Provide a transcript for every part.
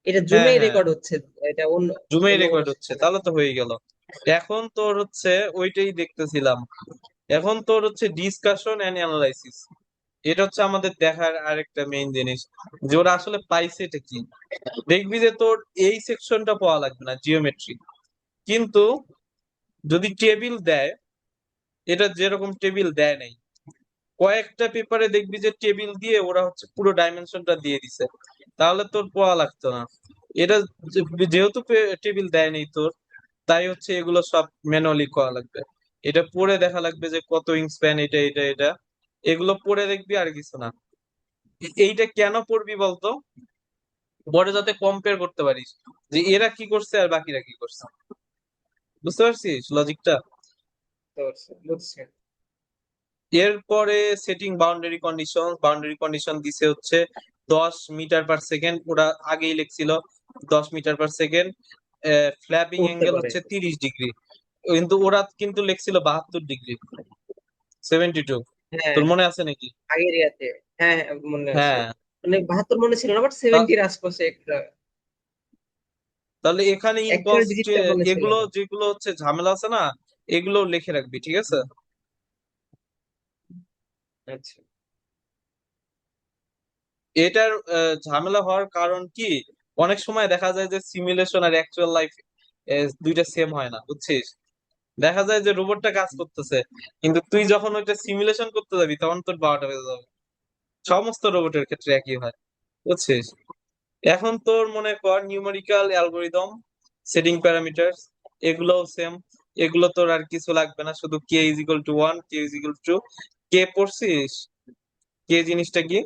এটা হ্যাঁ জুমেই হ্যাঁ, রেকর্ড হচ্ছে, এটা অন্য জুমেই অন্য কোনো রেকর্ড হচ্ছে, সিস্টেমে। তাহলে তো হয়ে গেল। এখন তোর হচ্ছে ওইটাই দেখতেছিলাম। এখন তোর হচ্ছে ডিসকাশন এন্ড অ্যানালাইসিস, এটা হচ্ছে আমাদের দেখার আরেকটা মেইন জিনিস, যে ওরা আসলে পাইছে এটা কি। দেখবি যে তোর এই সেকশনটা পাওয়া লাগবে না, জিওমেট্রি, কিন্তু যদি টেবিল দেয়, এটা যেরকম টেবিল দেয় নাই, কয়েকটা পেপারে দেখবি যে টেবিল দিয়ে ওরা হচ্ছে পুরো ডাইমেনশনটা দিয়ে দিছে, তাহলে তোর পড়া লাগতো না। এটা যেহেতু টেবিল দেয় নাই তোর, তাই হচ্ছে এগুলো সব ম্যানুয়ালি করা লাগবে। এটা পড়ে দেখা লাগবে যে কত ইঞ্চ স্প্যান, এটা এটা এটা, এগুলো পড়ে দেখবি আর কিছু না। এইটা কেন পড়বি বলতো? পরে যাতে কম্পেয়ার করতে পারিস যে এরা কি করছে আর বাকিরা কি করছে। বুঝতে পারছিস লজিকটা? বুঝতে পারছি, বুঝছি। এরপরে setting boundary condition, boundary condition দিছে হচ্ছে 10 মিটার পার সেকেন্ড, ওরা আগেই লিখছিল 10 মিটার পার সেকেন্ড। ফ্ল্যাপিং উঠতে অ্যাঙ্গেল পারে। হচ্ছে 30 ডিগ্রি, কিন্তু ওরা কিন্তু লিখছিল 72 ডিগ্রি, 72। হ্যাঁ, তোর মনে আছে নাকি? আগের ইয়াতে। হ্যাঁ হ্যাঁ, মনে আছে। হ্যাঁ। মানে 72 মনে ছিল না, বাট তা- 70-র আশপাশে একটা। তাহলে এখানে অ্যাকচুয়াল ডিজিটটা মনে ছিল এগুলো না। যেগুলো হচ্ছে ঝামেলা আছে না, এগুলো লিখে রাখবি, ঠিক আছে? আচ্ছা। এটার ঝামেলা হওয়ার কারণ কি, অনেক সময় দেখা যায় যে সিমুলেশন আর অ্যাকচুয়াল লাইফ দুইটা সেম হয় না, বুঝছিস? দেখা যায় যে রোবটটা কাজ করতেছে, কিন্তু তুই যখন ওইটা সিমুলেশন করতে যাবি তখন তোর 12টা বেজে যাবে। সমস্ত রোবটের ক্ষেত্রে একই হয়, বুঝছিস? এখন তোর মনে কর নিউমেরিক্যাল অ্যালগোরিদম, সেটিং প্যারামিটারস, এগুলোও সেম। এগুলো তোর আর কিছু লাগবে না, শুধু k is equal to 1, k is equal to, k পড়ছিস? কে জিনিসটা কি?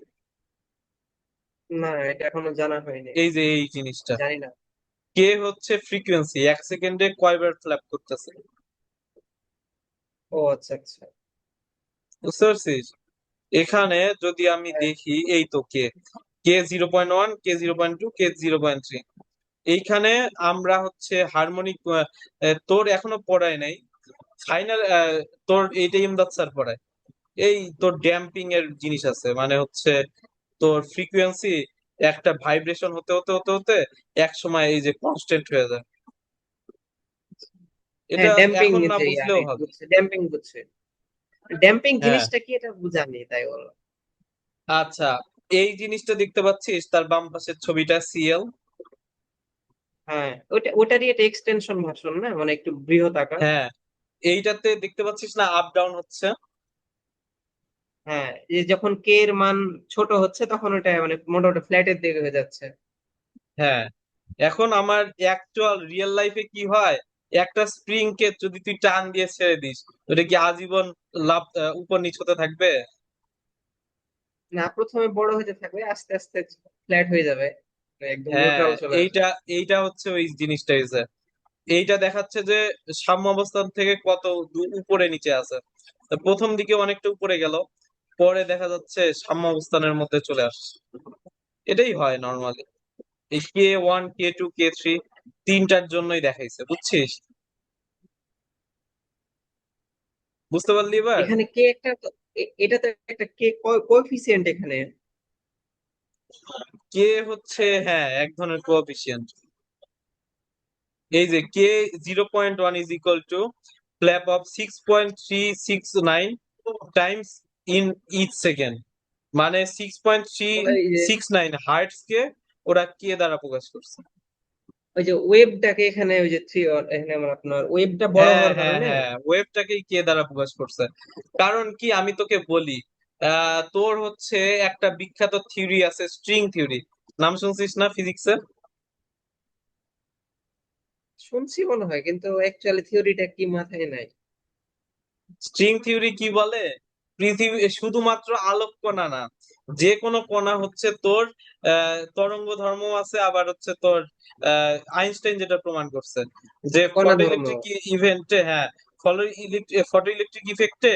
না, এটা এখনো জানা হয়নি। এই যে এই জিনিসটা, জানি না। কে হচ্ছে ফ্রিকোয়েন্সি, 1 সেকেন্ডে কয়বার ফ্ল্যাপ করতেছে। ও আচ্ছা আচ্ছা। বুঝতে পারছিস? এখানে যদি আমি হ্যাঁ, দেখি, এই তো কে, কে 0.1, কে 0.2, কে 0.3। এইখানে আমরা হচ্ছে হারমোনিক, তোর এখনো পড়ায় নাই ফাইনাল, তোর এইটা ইমদাদ স্যার পড়ায়। এই তোর ড্যাম্পিং এর জিনিস আছে, মানে হচ্ছে তোর ফ্রিকোয়েন্সি একটা ভাইব্রেশন হতে হতে হতে হতে এক সময় এই যে কনস্ট্যান্ট হয়ে যায়। হ্যাঁ এটা ড্যাম্পিং, এখন না যে বুঝলেও এটা হবে। বুঝছে, ড্যাম্পিং বুঝছে। ড্যাম্পিং হ্যাঁ। জিনিসটা কি এটা বুঝানি, তাই বলো। আচ্ছা, এই জিনিসটা দেখতে পাচ্ছিস তার বাম পাশের ছবিটা, সিএল। হ্যাঁ, ওটারই এটা এক্সটেনশন ভার্সন না, মানে একটু বৃহৎ আকার। হ্যাঁ, এইটাতে দেখতে পাচ্ছিস না আপ ডাউন হচ্ছে। হ্যাঁ, এই যখন কে এর মান ছোট হচ্ছে তখন ওটা মানে মোটামুটি ফ্ল্যাটের দিকে হয়ে যাচ্ছে। হ্যাঁ, এখন আমার অ্যাকচুয়াল রিয়েল লাইফে কি হয়, একটা স্প্রিং কে যদি তুই টান দিয়ে ছেড়ে দিস, ওটা কি আজীবন লাভ উপর নিচ হতে থাকবে? না, প্রথমে বড় হতে থাকবে, আস্তে আস্তে ফ্ল্যাট হয়ে যাবে, মানে একদম হ্যাঁ, নিউট্রাল চলে আসবে। এইটা এইটা হচ্ছে ওই জিনিসটা হয়েছে। এইটা দেখাচ্ছে যে সাম্য অবস্থান থেকে কত উপরে নিচে আছে। তো প্রথম দিকে অনেকটা উপরে গেল, পরে দেখা যাচ্ছে সাম্য অবস্থানের মধ্যে চলে আসছে। এটাই হয় নর্মালি। এই কে 1, কে 2, কে 3, তিনটার জন্যই দেখাইছে, বুঝছিস? বুঝতে পারলি এবার? এখানে কে একটা এটা তো একটা কে কোএফিসিয়েন্ট এখানে। কে হচ্ছে, হ্যাঁ, এক ধরনের কোএফিসিয়েন্ট। এই যে কে 0.1 is equal to flap of 6.369 times in each second, মানে সিক্স পয়েন্ট থ্রি ওই যে সিক্স নাইন হার্টস কে ওরা কে দ্বারা প্রকাশ করছে। ওই যে ওয়েবটাকে এখানে ওই যে থ্রি, এখানে আমার আপনার ওয়েবটা বড় হ্যাঁ হওয়ার হ্যাঁ কারণে। হ্যাঁ, ওয়েবটাকেই কে দ্বারা প্রকাশ করছে। কারণ কি আমি তোকে বলি, তোর হচ্ছে একটা বিখ্যাত থিওরি আছে, স্ট্রিং থিওরি। নাম শুনছিস না ফিজিক্সে? শুনছি মনে হয়, কিন্তু অ্যাকচুয়ালি থিওরিটা কি মাথায় নাই। স্ট্রিং থিওরি কি বলে, পৃথিবী শুধুমাত্র আলোক কণা না, যে কোনো কণা হচ্ছে তোর তরঙ্গ ধর্ম আছে, আবার হচ্ছে তোর আইনস্টাইন যেটা প্রমাণ করছে যে কণা ফটো ধর্ম। ইলেকট্রিক ইভেন্টে, হ্যাঁ, ফটো ইলেকট্রিক ইফেক্টে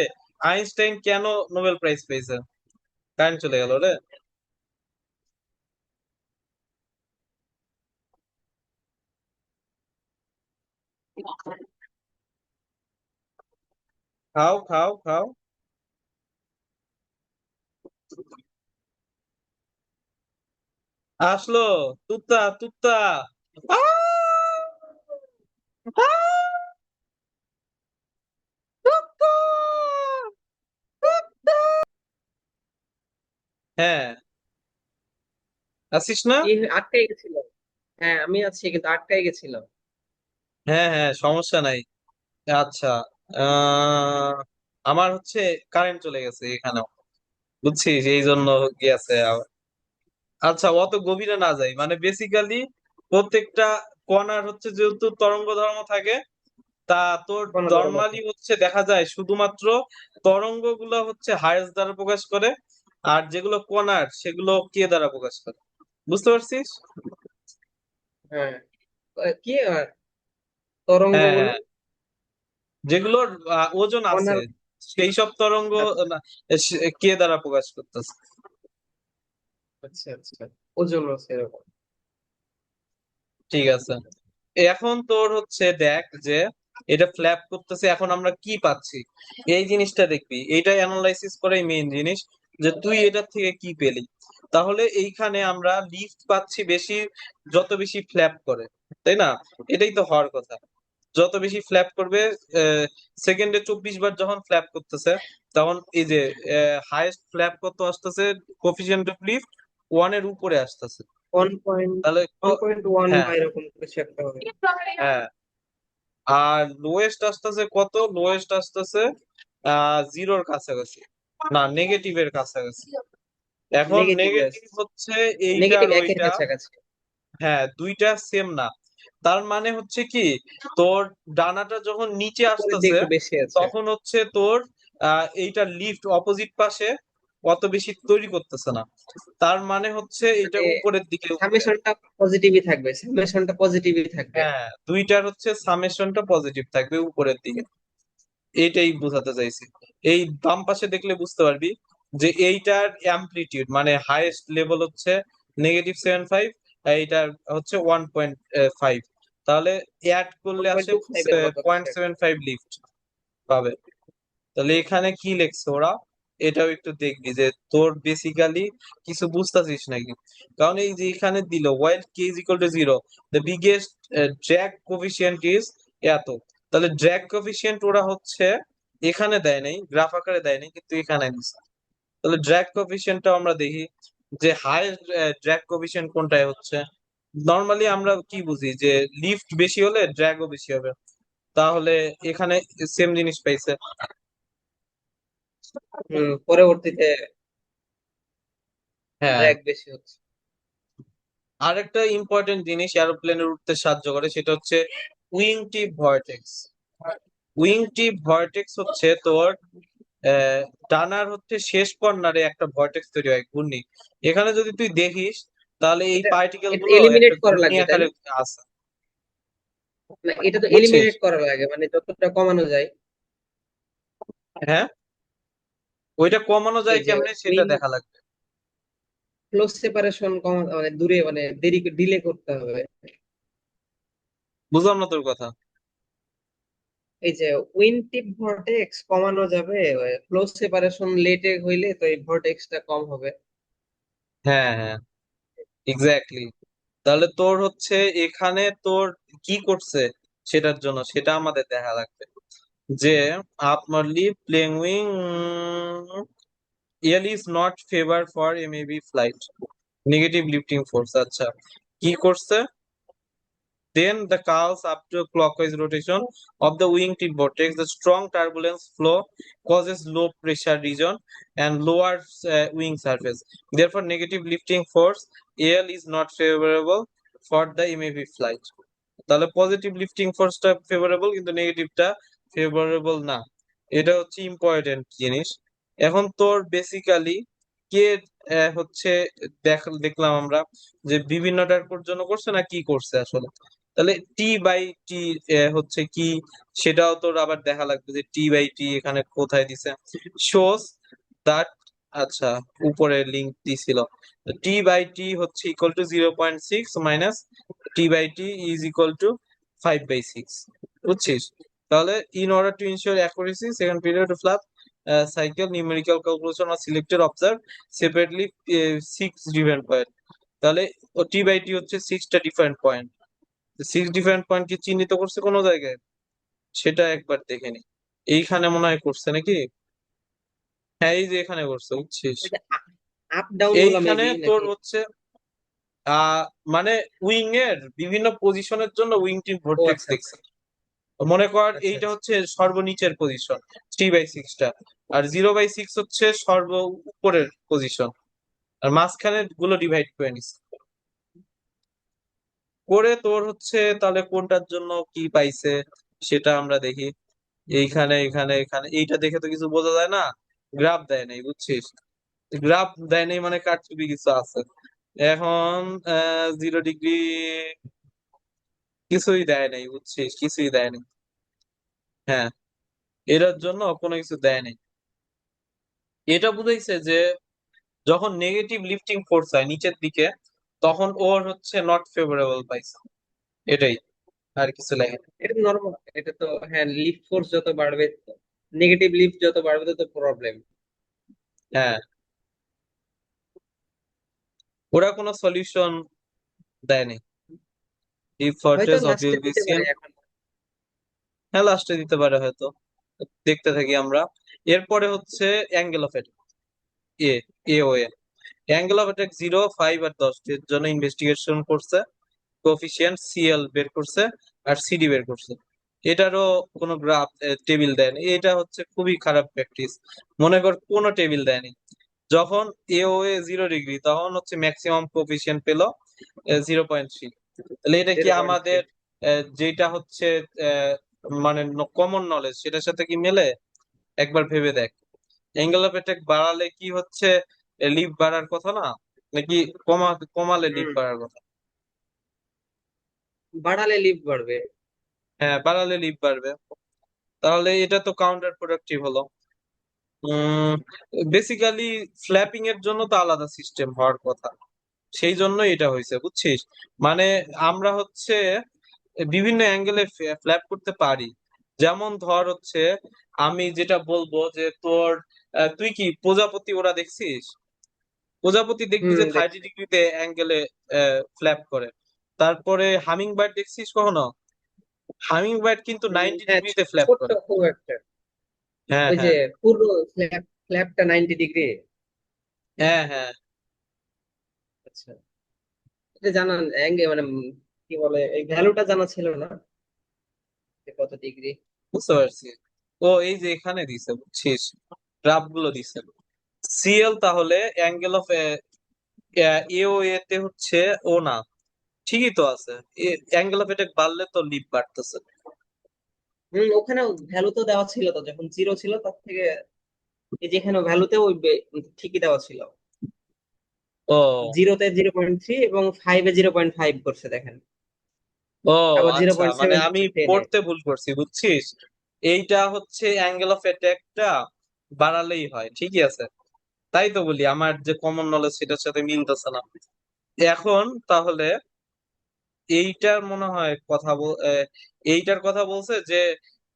আইনস্টাইন কেন নোবেল প্রাইজ পেয়েছে। কারেন্ট চলে গেল রে। খাও খাও খাও। আসলো। তুত্তা তুত্তা। আহ! আহ! তুত্তা! তুত্তা! হ্যাঁ, আসিস না? কি আটকাই গেছিল? হ্যাঁ আমি আছি, কিন্তু আটকাই গেছিল। হ্যাঁ হ্যাঁ, সমস্যা নাই। আচ্ছা, আহ আমার হচ্ছে কারেন্ট চলে গেছে এখানেও, বুঝছিস, এই জন্য গিয়েছে। আচ্ছা, অত গভীরে না যাই, মানে বেসিক্যালি প্রত্যেকটা কণার হচ্ছে যেহেতু তরঙ্গ ধর্ম থাকে, তা তোর কোনো ধরনের নর্মালি হচ্ছে দেখা যায় শুধুমাত্র তরঙ্গ গুলো হচ্ছে হাইয়েস্ট দ্বারা প্রকাশ করে, আর যেগুলো কণার সেগুলো কে দ্বারা প্রকাশ করে, বুঝতে পারছিস? হ্যাঁ। কি তরঙ্গ হ্যাঁ গুলো হ্যাঁ, যেগুলোর ওজন আছে, কণার। সেই সব তরঙ্গ আচ্ছা না, কে দ্বারা প্রকাশ করতেছে। আচ্ছা আচ্ছা, ওজন আছে এরকম। ঠিক আছে, এখন তোর হচ্ছে দেখ যে এটা ফ্ল্যাপ করতেছে, এখন আমরা কি পাচ্ছি এই জিনিসটা দেখবি, এইটা অ্যানালাইসিস করাই মেইন জিনিস, যে তুই এটার থেকে কি পেলি। তাহলে এইখানে আমরা লিফট পাচ্ছি বেশি, যত বেশি ফ্ল্যাপ করে, তাই না? এটাই তো হওয়ার কথা, যত বেশি ফ্ল্যাপ করবে। সেকেন্ডে 24 বার যখন ফ্ল্যাপ করতেছে, তখন এই যে হাইয়েস্ট ফ্ল্যাপ কত আসতেছে, কোফিশিয়েন্ট অফ লিফট 1 এর উপরে আসতেছে। 1.1 হ্যাঁ বা এরকম কিছু একটা হবে। হ্যাঁ, আর লোয়েস্ট আসতেছে কত, লোয়েস্ট আসতেছে জিরোর কাছাকাছি, না নেগেটিভের কাছাকাছি। এখন নেগেটিভে নেগেটিভ আছে, হচ্ছে এইটা নেগেটিভ আর একের ওইটা, কাছাকাছি। হ্যাঁ দুইটা সেম না। তার মানে হচ্ছে কি, তোর ডানাটা যখন নিচে উপরের দিকে আসতেছে, একটু বেশি আছে। তখন হচ্ছে তোর এইটা লিফট অপোজিট পাশে অত বেশি তৈরি করতেছে না, তার মানে হচ্ছে এটা মানে উপরের দিকে উঠবে। সামেশনটা পজিটিভই থাকবে, সামেশনটা পজিটিভই থাকবে। হ্যাঁ, দুইটার হচ্ছে সামেশনটা পজিটিভ থাকবে উপরের দিকে, এইটাই বোঝাতে চাইছি। এই বাম পাশে দেখলে বুঝতে পারবি যে এইটার অ্যামপ্লিটিউড মানে হাইয়েস্ট লেভেল হচ্ছে -7.5, এইটার হচ্ছে 1.5, তাহলে অ্যাড করলে আসে 1.25 এর মতো কিছু পয়েন্ট একটা। সেভেন ফাইভ লিফট পাবে। তাহলে এখানে কি লেখছে ওরা, এটাও একটু দেখবি যে তোর বেসিক্যালি কিছু বুঝতেছিস নাকি। কারণ এই যে এখানে দিল while K is equal to zero, the biggest drag coefficient is এত। তাহলে ড্র্যাগ কোফিশিয়েন্ট ওরা হচ্ছে এখানে দেয় নাই, গ্রাফ আকারে দেয় নাই, কিন্তু এখানে দিচ্ছে। তাহলে ড্র্যাগ কোফিশিয়েন্টটা আমরা দেখি যে হাইয়েস্ট ড্র্যাগ কোফিশিয়েন্ট কোনটায় হচ্ছে। নর্মালি আমরা কি বুঝি যে লিফট বেশি হলে ড্র্যাগও বেশি হবে, তাহলে এখানে সেম জিনিস পাইছে। পরবর্তীতে হ্যাঁ, ড্র্যাগ বেশি হচ্ছে। আরেকটা ইম্পর্টেন্ট জিনিস এরোপ্লেনের উঠতে সাহায্য করে, সেটা হচ্ছে উইং টিপ ভর্টেক্স। উইং টিপ ভর্টেক্স হচ্ছে তোর আহ, ডানার হচ্ছে শেষ কর্নারে একটা ভর্টেক্স তৈরি হয়, ঘূর্ণি। এখানে যদি তুই দেখিস, তাহলে এই এটা পার্টিকেল এটা গুলো একটা এলিমিনেট করা ঘূর্ণি লাগবে তাই আকারে না? আছে, না, এটা তো বুঝছিস? এলিমিনেট করা লাগে, মানে যতটা কমানো যায়। হ্যাঁ, ওইটা কমানো এই যায় যে কেমনে সেটা উইং দেখা লাগবে। ক্লোজ সেপারেশন কমা, মানে দূরে, মানে দেরি ডিলে করতে হবে। বুঝলাম না তোর কথা। এই যে উইন টিপ ভর্টেক্স কমানো যাবে, ক্লোজ সেপারেশন লেটে হইলে তো এই ভর্টেক্সটা কম হবে। হ্যাঁ হ্যাঁ, এক্স্যাক্টলি। তাহলে তোর হচ্ছে এখানে তোর কি করছে সেটার জন্য সেটা আমাদের দেখা লাগবে, যে upwardly playing wing EL is not favor for MAB flight, negative lifting force। আচ্ছা, কি করছে, then the curls up to clockwise rotation of the wing tip vortex, the strong turbulence flow causes low pressure region and lower wing surface, therefore negative lifting force AL is not favorable for the MAB flight। তাহলে positive lifting ফোর্সটা favourable, কিন্তু নেগেটিভটা favourable না। এটা হচ্ছে important জিনিস। এখন তোর basically কে হচ্ছে দেখলাম আমরা যে বিভিন্নটার জন্য করছে না কি করছে আসলে। তাহলে টি বাই টি হচ্ছে কি, সেটাও তোর আবার দেখা লাগবে যে টি বাই টি এখানে কোথায় দিছে, শোস দ্যাট। আচ্ছা, উপরে লিংক দিছিল, টি বাই টি হচ্ছে equal to 0.6 minus t by t is equal to 5/6, বুঝছিস? তাহলে in order to ensure accuracy second period of flap cycle numerical calculation are selected, observe separately 6 given point. তাহলে ও টি by t হচ্ছে 6টা different point. 6 different point কি চিহ্নিত করছে কোনো জায়গায়? সেটা একবার দেখে নি। এইখানে মনে হয় করছে নাকি? হ্যাঁ, এই যে এখানে করছে, বুঝছিস? আপ ডাউন গুলা এইখানে মেবি তোর নাকি? হচ্ছে মানে উইং এর বিভিন্ন পজিশনের জন্য উইং টিম ও ভোর্টেক্স আচ্ছা আচ্ছা দেখছে। মনে কর আচ্ছা এইটা আচ্ছা। হচ্ছে সর্বনিচের পজিশন 3/6টা, আর 0/6 হচ্ছে সর্ব উপরের পজিশন, আর মাঝখানে গুলো ডিভাইড করে নিছে। করে তোর হচ্ছে তাহলে কোনটার জন্য কি পাইছে সেটা আমরা দেখি। এইখানে এখানে এখানে এইটা দেখে তো কিছু বোঝা যায় না, গ্রাফ দেয় নাই, বুঝছিস? গ্রাফ দেয় নাই মানে কারচুপি কিছু আছে। এখন 0 ডিগ্রি কিছুই দেয় নাই, বুঝছিস? কিছুই দেয় নাই। হ্যাঁ, এটার জন্য কোনো কিছু দেয় নাই। এটা বুঝাইছে যে যখন নেগেটিভ লিফটিং ফোর্স হয় নিচের দিকে, তখন ওর হচ্ছে নট ফেভারেবল পাইছে, এটাই, আর কিছু লাগে না। এটা নর্মাল, এটা তো হ্যাঁ, লিফট ফোর্স যত বাড়বে, নেগেটিভ লিফট যত বাড়বে তত প্রবলেম। হ্যাঁ, ওরা কোনো সলিউশন দেয়নি। ডিপ হয়তো ফোর্ট্রেস অফ লাস্টে দিতে ইউবিসিএন। পারে এখন। হ্যাঁ, লাস্টে দিতে পারে হয়তো, দেখতে থাকি আমরা। এরপরে হচ্ছে angle of attack, A A O A. Angle of attack 0, 5 আর 10 এর জন্য ইনভেস্টিগেশন করছে, কোফিশিয়েন্ট সিএল বের করছে, আর সিডি বের করছে। এটারও কোনো গ্রাফ টেবিল দেয়নি, এটা হচ্ছে খুবই খারাপ প্র্যাকটিস। মনে কর কোনো টেবিল দেয়নি। যখন এ ও এ 0 ডিগ্রি, তখন হচ্ছে ম্যাক্সিমাম কোফিশিয়েন্ট পেল 0.3। তাহলে এটা কি 0.3। আমাদের যেটা হচ্ছে আহ, মানে কমন নলেজ সেটার সাথে কি মেলে? একবার ভেবে দেখ। অ্যাঙ্গেল অফ অ্যাটাক বাড়ালে কি হচ্ছে, লিফ বাড়ার কথা না? নাকি কমালে লিফ হুম, বাড়ার কথা? বাড়ালে লিফট বাড়বে। হ্যাঁ, বাড়ালে লিফ বাড়বে। তাহলে এটা তো কাউন্টার প্রোডাক্টিভ হলো। বেসিক্যালি ফ্ল্যাপিং এর জন্য তো আলাদা সিস্টেম হওয়ার কথা, সেই জন্য এটা হয়েছে, বুঝছিস? মানে আমরা হচ্ছে বিভিন্ন অ্যাঙ্গেলে ফ্ল্যাপ করতে পারি। যেমন ধর হচ্ছে, আমি যেটা বলবো যে তোর তুই কি প্রজাপতি ওরা দেখছিস? প্রজাপতি দেখবি হুম, যে থার্টি দেখছি। ডিগ্রিতে অ্যাঙ্গেলে ফ্ল্যাপ করে। তারপরে হামিং বার্ড দেখছিস কখনো? হামিং বার্ড কিন্তু 90 ডিগ্রিতে ফ্ল্যাপ ছোট্ট করে। খুব একটা। হ্যাঁ, ওই যে হ্যাঁ, পুরো ফ্ল্যাপটা 90 ডিগ্রি। হ্যাঁ, হ্যাঁ, আচ্ছা, এটা জানা মানে কি বলে, এই ভ্যালুটা জানা ছিল না, যে কত ডিগ্রি। বুঝতে পারছি। ও এই যে এখানে দিছে, বুঝছিস? গ্রাফ গুলো দিছে। সিএল তাহলে অ্যাঙ্গেল অফ এ ও এ তে হচ্ছে ও না, ঠিকই তো আছে। অ্যাঙ্গেল অফ অ্যাটাক বাড়লে তো লিপ বাড়তেছে। ওখানে ভ্যালু তো দেওয়া ছিল, তো যখন জিরো ছিল তার থেকে এই যেখানে ভ্যালুতে ওই ঠিকই দেওয়া ছিল। ও, জিরোতে 0.3 এবং ফাইভে 0.5 করছে দেখেন। ও আবার জিরো আচ্ছা, পয়েন্ট মানে সেভেন আমি করছে টেনে। পড়তে ভুল করছি, বুঝছিস? এইটা হচ্ছে অ্যাঙ্গেল অফ অ্যাটাকটা বাড়ালেই হয়, ঠিকই আছে। তাই তো বলি আমার যে কমন নলেজ সেটার সাথে মিলতেছে না। এখন তাহলে এইটার মনে হয় এইটার কথা বলছে যে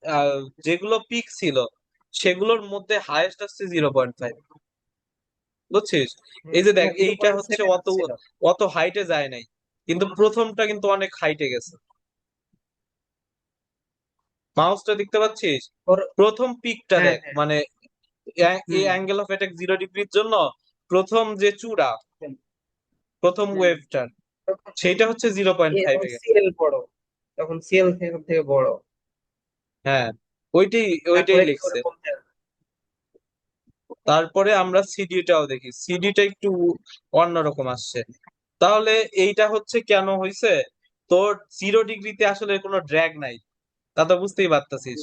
আহ, যেগুলো পিক ছিল সেগুলোর মধ্যে হাইয়েস্ট আসছে 0.5, বুঝছিস? এই যে দেখ, জিরো এইটা পয়েন্ট হচ্ছে সেভেন অত আসছিল। অত হাইটে যায় নাই, কিন্তু প্রথমটা কিন্তু অনেক হাইটে গেছে। মাউসটা দেখতে পাচ্ছিস? ওর প্রথম পিকটা হ্যাঁ দেখ, হ্যাঁ। মানে এই হুম। অ্যাঙ্গেল অফ অ্যাটাক 0 ডিগ্রির জন্য প্রথম যে চূড়া, প্রথম হুম। ওয়েভটার, সেইটা হচ্ছে জিরো পয়েন্ট তখন ফাইভে গেছে। সিএল বড়, তখন সিএল থেকে থেকে বড়। হ্যাঁ, ওইটাই ওইটাই তারপরে কি করে লিখছে। কমতে? তারপরে আমরা সিডিটাও দেখি, সিডিটা একটু অন্যরকম আসছে। তাহলে এইটা হচ্ছে কেন হয়েছে? তোর 0 ডিগ্রিতে আসলে কোনো ড্র্যাগ নাই, তা তো বুঝতেই পারতাছিস।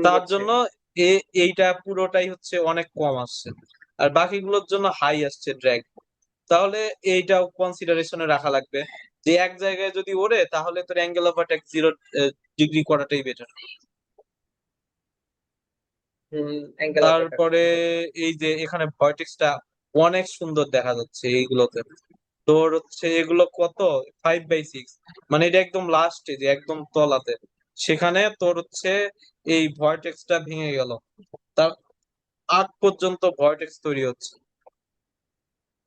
তার বুঝছি। জন্য এইটা পুরোটাই হচ্ছে অনেক কম আসছে, আর বাকিগুলোর জন্য হাই আসছে ড্র্যাগ। তাহলে এইটাও কনসিডারেশনে রাখা লাগবে, যে এক জায়গায় যদি ওড়ে তাহলে তোর অ্যাঙ্গেল অফ অ্যাটাক 0 ডিগ্রি করাটাই বেটার। Angle of attack. তারপরে এই যে এখানে ভর্টেক্সটা অনেক সুন্দর দেখা যাচ্ছে এইগুলোতে। তোর হচ্ছে এগুলো কত, 5/6, মানে এটা একদম লাস্টে যে একদম তলাতে, সেখানে তোর হচ্ছে এই ভর্টেক্সটা ভেঙে গেল, তার আগ পর্যন্ত ভর্টেক্স তৈরি হচ্ছে।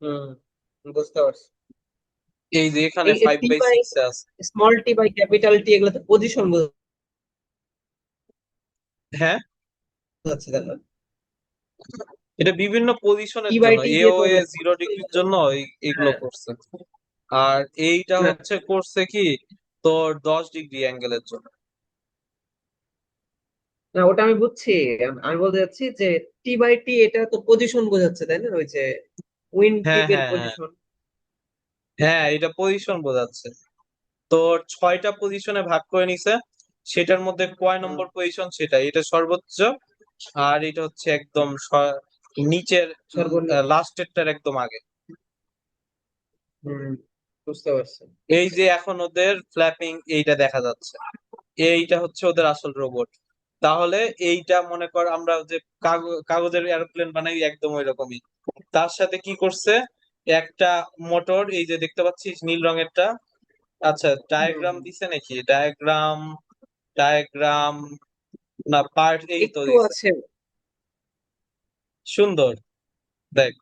হুম, বুঝতে পারছি। এই যে এখানে এই five t by by six আছে। Small t by capital t এগুলো তো পজিশন হ্যাঁ, বোঝাচ্ছে তাই না? এটা বিভিন্ন টি পজিশনের বাই জন্য, টি এ দিয়ে ও তো এ ওগুলো জিরো position ডিগ্রির জন্য বোঝাচ্ছে। এগুলো হ্যাঁ। করছে। আর এইটা না হচ্ছে করছে কি তোর 10 ডিগ্রি অ্যাঙ্গেলের জন্য। না, ওটা আমি বুঝছি। আমি বলতে চাচ্ছি যে টি বাই টি এটা তো পজিশন বোঝাচ্ছে তাই না, ওই যে উইন্ড হ্যাঁ টিপের হ্যাঁ হ্যাঁ পজিশন। হ্যাঁ, এটা পজিশন বোঝাচ্ছে। তোর 6টা পজিশনে ভাগ করে নিছে, সেটার মধ্যে কয় নম্বর পজিশন সেটা, এটা সর্বোচ্চ। আর এটা হচ্ছে একদম নিচের সর্বনিম্ন। লাস্টেরটার একদম আগে। হম, বুঝতে পারছি। এই যে এখন ওদের ফ্ল্যাপিং এইটা দেখা যাচ্ছে, এইটা হচ্ছে ওদের আসল রোবট। তাহলে এইটা মনে কর আমরা যে কাগজের এরোপ্লেন বানাই একদম ওই রকমই। তার সাথে কি করছে, একটা মোটর, এই যে দেখতে পাচ্ছিস নীল রঙেরটা। আচ্ছা, ডায়াগ্রাম হম, দিছে নাকি, ডায়াগ্রাম, ডায়াগ্রাম না, পার্ট এই তো একটু দিছে। আছে সুন্দর, দেখ।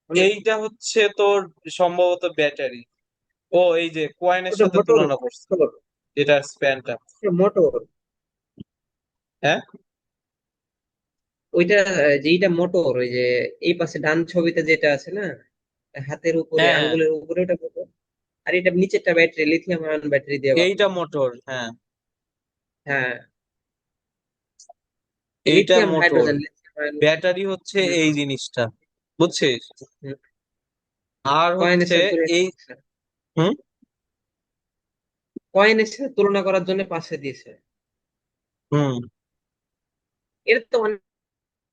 মানে। এইটা হচ্ছে তোর সম্ভবত ব্যাটারি। ও এই যে কয়েনের ওটা সাথে মোটর, তুলনা করছে এটার স্প্যানটা। মোটর হ্যাঁ ওইটা, যেইটা মোটর ওই যে এই পাশে ডান ছবিতে যেটা আছে না, হাতের উপরে হ্যাঁ, আঙ্গুলের উপরে, ওটা মোটর। আর এটা নিচেরটা ব্যাটারি, লিথিয়াম আয়ন ব্যাটারি দিয়ে এইটা বানানো। মোটর, হ্যাঁ। হ্যাঁ, এইটা lithium motor, hydrogen, lithium ion. Battery হচ্ছে এই জিনিসটা, বুঝছিস। আর কয়েনের হচ্ছে সাথে তুলনা এই, করছে। হুম, কয়েনের সাথে তুলনা করার জন্য পাশে দিয়েছে। হুম। এটা তো অনেক